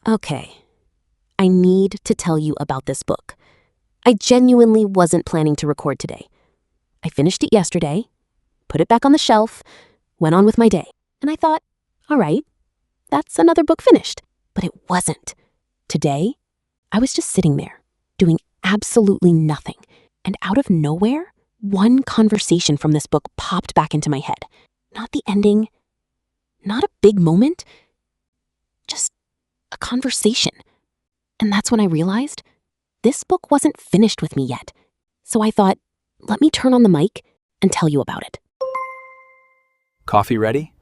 Okay, I need to tell you about this book. I genuinely wasn't planning to record today. I finished it yesterday, put it back on the shelf, went on with my day, and I thought, all right, that's another book finished. But it wasn't. Today, I was just sitting there, doing absolutely nothing, and out of nowhere, one conversation from this book popped back into my head. Not the ending, not a big moment, just a conversation. And that's when I realized this book wasn't finished with me yet. So I thought, let me turn on the mic and tell you about it. Coffee ready?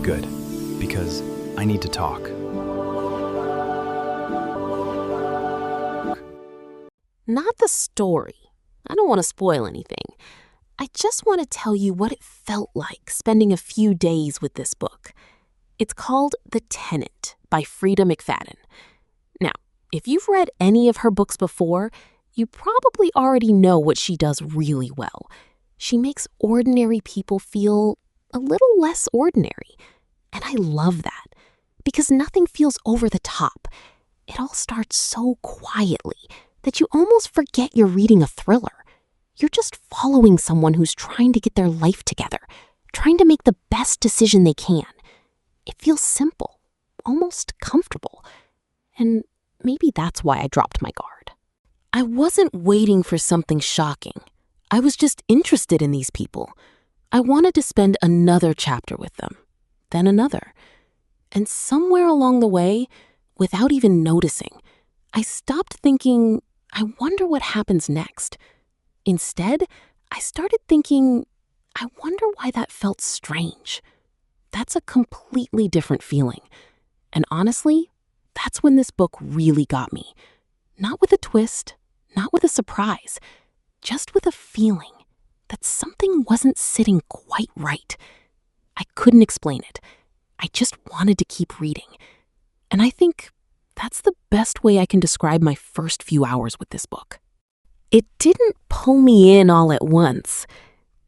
Good, because I need to talk. Not the story. I don't want to spoil anything. I just want to tell you what it felt like spending a few days with this book. It's called The Tenant by Freida McFadden. Now, if you've read any of her books before, you probably already know what she does really well. She makes ordinary people feel a little less ordinary. And I love that, because nothing feels over the top. It all starts so quietly that you almost forget you're reading a thriller. You're just following someone who's trying to get their life together, trying to make the best decision they can. It feels simple, almost comfortable. And maybe that's why I dropped my guard. I wasn't waiting for something shocking. I was just interested in these people. I wanted to spend another chapter with them, then another. And somewhere along the way, without even noticing, I stopped thinking, I wonder what happens next. Instead, I started thinking, I wonder why that felt strange. That's a completely different feeling. And honestly, that's when this book really got me. Not with a twist, not with a surprise, just with a feeling that something wasn't sitting quite right. I couldn't explain it. I just wanted to keep reading. And I think that's the best way I can describe my first few hours with this book. It didn't pull me in all at once.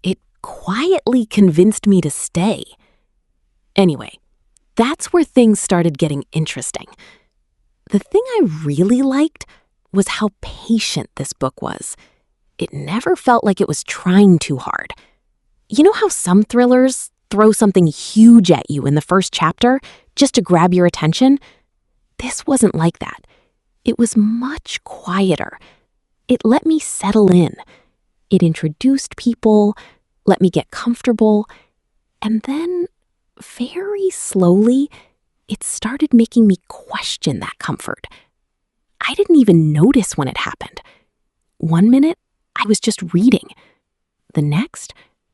It quietly convinced me to stay. Anyway, that's where things started getting interesting. The thing I really liked was how patient this book was. It never felt like it was trying too hard. You know how some thrillers throw something huge at you in the first chapter just to grab your attention? This wasn't like that. It was much quieter. It let me settle in. It introduced people, let me get comfortable, and then, very slowly, it started making me question that comfort. I didn't even notice when it happened. One minute, I was just reading. The next,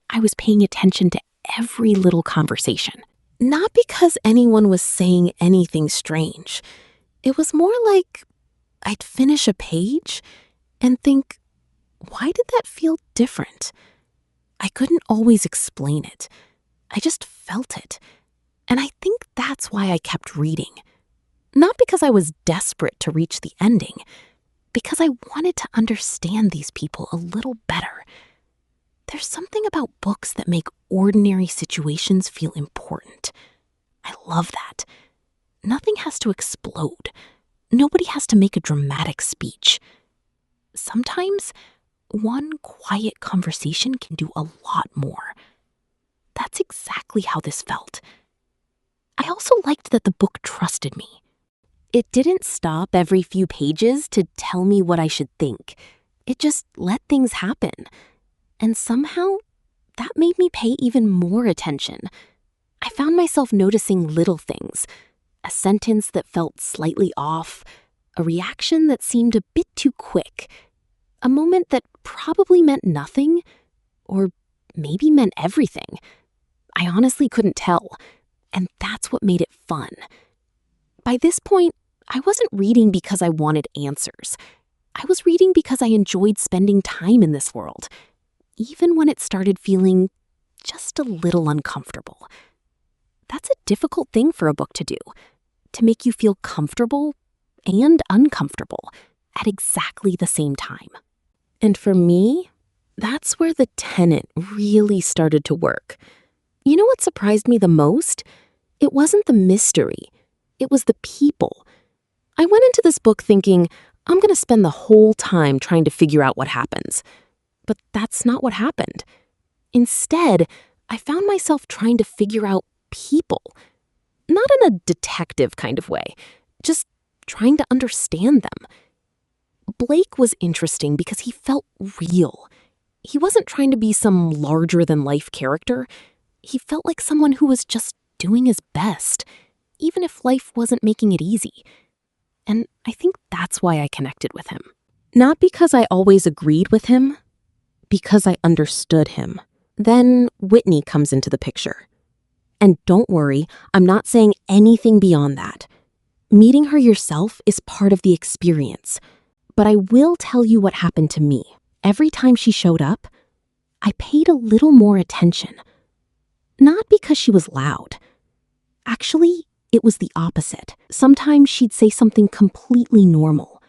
I was paying attention to every little conversation. Not because anyone was saying anything strange. It was more like I'd finish a page and think, why did that feel different? I couldn't always explain it. I just felt it. And I think that's why I kept reading. Not because I was desperate to reach the ending, because I wanted to understand these people a little better. There's something about books that make ordinary situations feel important. I love that. Nothing has to explode. Nobody has to make a dramatic speech. Sometimes, one quiet conversation can do a lot more. That's exactly how this felt. I also liked that the book trusted me. It didn't stop every few pages to tell me what I should think. It just let things happen. And somehow, that made me pay even more attention. I found myself noticing little things. A sentence that felt slightly off, a reaction that seemed a bit too quick, a moment that probably meant nothing, or maybe meant everything. I honestly couldn't tell, and that's what made it fun. By this point, I wasn't reading because I wanted answers. I was reading because I enjoyed spending time in this world, even when it started feeling just a little uncomfortable. That's a difficult thing for a book to do, to make you feel comfortable and uncomfortable at exactly the same time. And for me, that's where The Tenant really started to work. You know what surprised me the most? It wasn't the mystery. It was the people. this book thinking, I'm going to spend the whole time trying to figure out what happens. But that's not what happened. Instead, I found myself trying to figure out people. Not in a detective kind of way, just trying to understand them. Blake was interesting because he felt real. He wasn't trying to be some larger-than-life character. He felt like someone who was just doing his best, even if life wasn't making it easy. And I think that's why I connected with him. Not because I always agreed with him, because I understood him. Then Whitney comes into the picture. And don't worry, I'm not saying anything beyond that. Meeting her yourself is part of the experience. But I will tell you what happened to me. Every time she showed up, I paid a little more attention. Not because she was loud. Actually, it was the opposite. Sometimes she'd say something completely normal,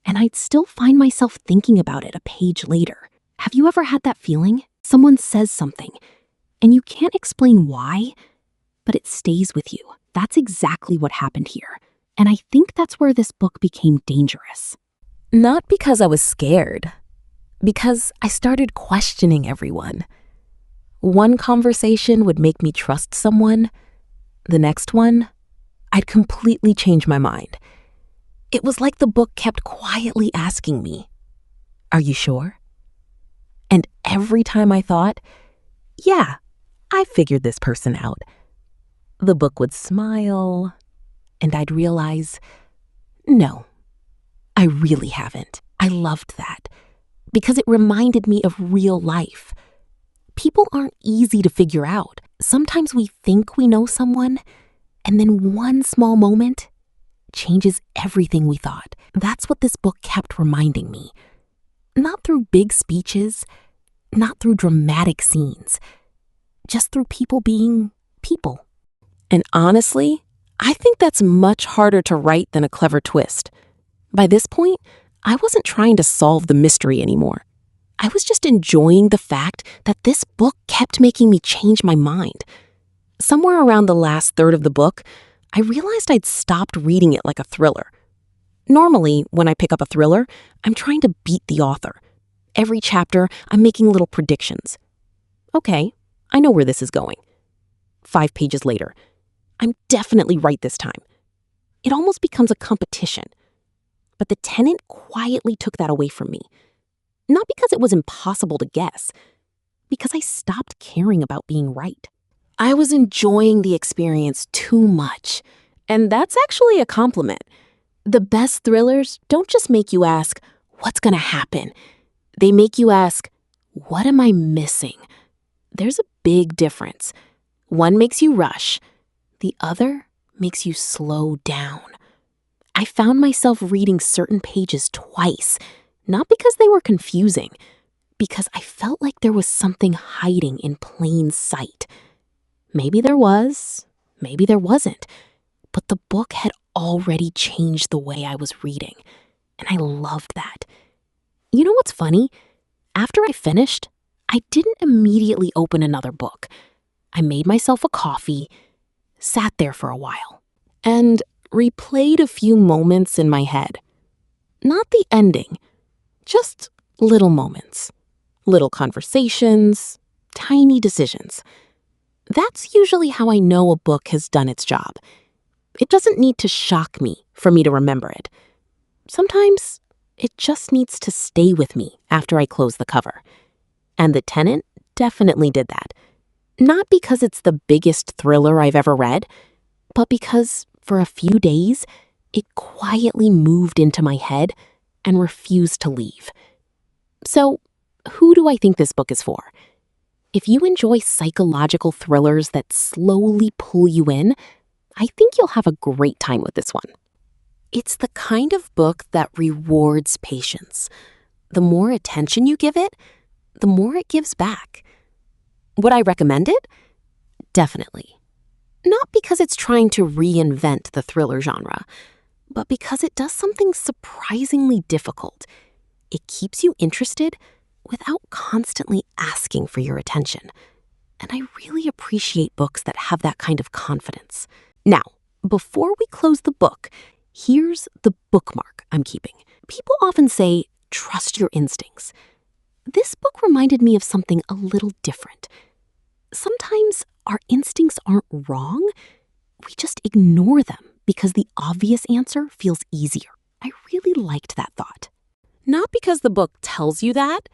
and I'd still find myself thinking about it a page later. Have you ever had that feeling? Someone says something, and you can't explain why, but it stays with you. That's exactly what happened here, and I think that's where this book became dangerous. Not because I was scared, because I started questioning everyone. One conversation would make me trust someone. The next one, I'd completely change my mind. It was like the book kept quietly asking me, "Are you sure?" And every time I thought, "Yeah, I figured this person out," the book would smile, and I'd realize, no, I really haven't. I loved that because it reminded me of real life. People aren't easy to figure out. Sometimes we think we know someone, and then one small moment changes everything we thought. That's what this book kept reminding me. Not through big speeches, not through dramatic scenes, just through people being people. And honestly, I think that's much harder to write than a clever twist. By this point, I wasn't trying to solve the mystery anymore. I was just enjoying the fact that this book kept making me change my mind. Somewhere around the last third of the book, I realized I'd stopped reading it like a thriller. Normally, when I pick up a thriller, I'm trying to beat the author. Every chapter, I'm making little predictions. Okay, I know where this is going. 5 pages later, I'm definitely right this time. It almost becomes a competition. But The Tenant quietly took that away from me. Not because it was impossible to guess, because I stopped caring about being right. I was enjoying the experience too much, and that's actually a compliment. The best thrillers don't just make you ask, what's gonna happen? They make you ask, what am I missing? There's a big difference. One makes you rush, the other makes you slow down. I found myself reading certain pages twice, not because they were confusing, because I felt like there was something hiding in plain sight. Maybe there was, maybe there wasn't, but the book had already changed the way I was reading, and I loved that. You know what's funny? After I finished, I didn't immediately open another book. I made myself a coffee, sat there for a while, and replayed a few moments in my head. Not the ending, just little moments, little conversations, tiny decisions. That's usually how I know a book has done its job. It doesn't need to shock me for me to remember it. Sometimes it just needs to stay with me after I close the cover. And The Tenant definitely did that. Not because it's the biggest thriller I've ever read, but because for a few days, it quietly moved into my head and refused to leave. So, who do I think this book is for? If you enjoy psychological thrillers that slowly pull you in, I think you'll have a great time with this one. It's the kind of book that rewards patience. The more attention you give it, the more it gives back. Would I recommend it? Definitely. Not because it's trying to reinvent the thriller genre, but because it does something surprisingly difficult. It keeps you interested without constantly asking for your attention. And I really appreciate books that have that kind of confidence. Now, before we close the book, Here's the bookmark I'm keeping. People often say, trust your instincts. This book reminded me of something a little different. Sometimes our instincts aren't wrong. We just ignore them because the obvious answer feels easier. I really liked that thought. Not because the book tells you that,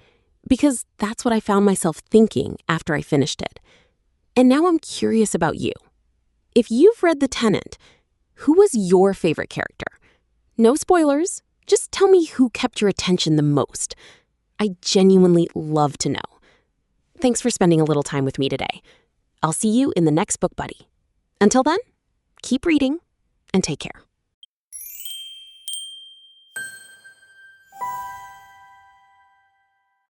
because that's what I found myself thinking after I finished it. And now I'm curious about you. If you've read The Tenant, who was your favorite character? No spoilers, just tell me who kept your attention the most. I genuinely love to know. Thanks for spending a little time with me today. I'll see you in the next Book Buddy. Until then, keep reading and take care.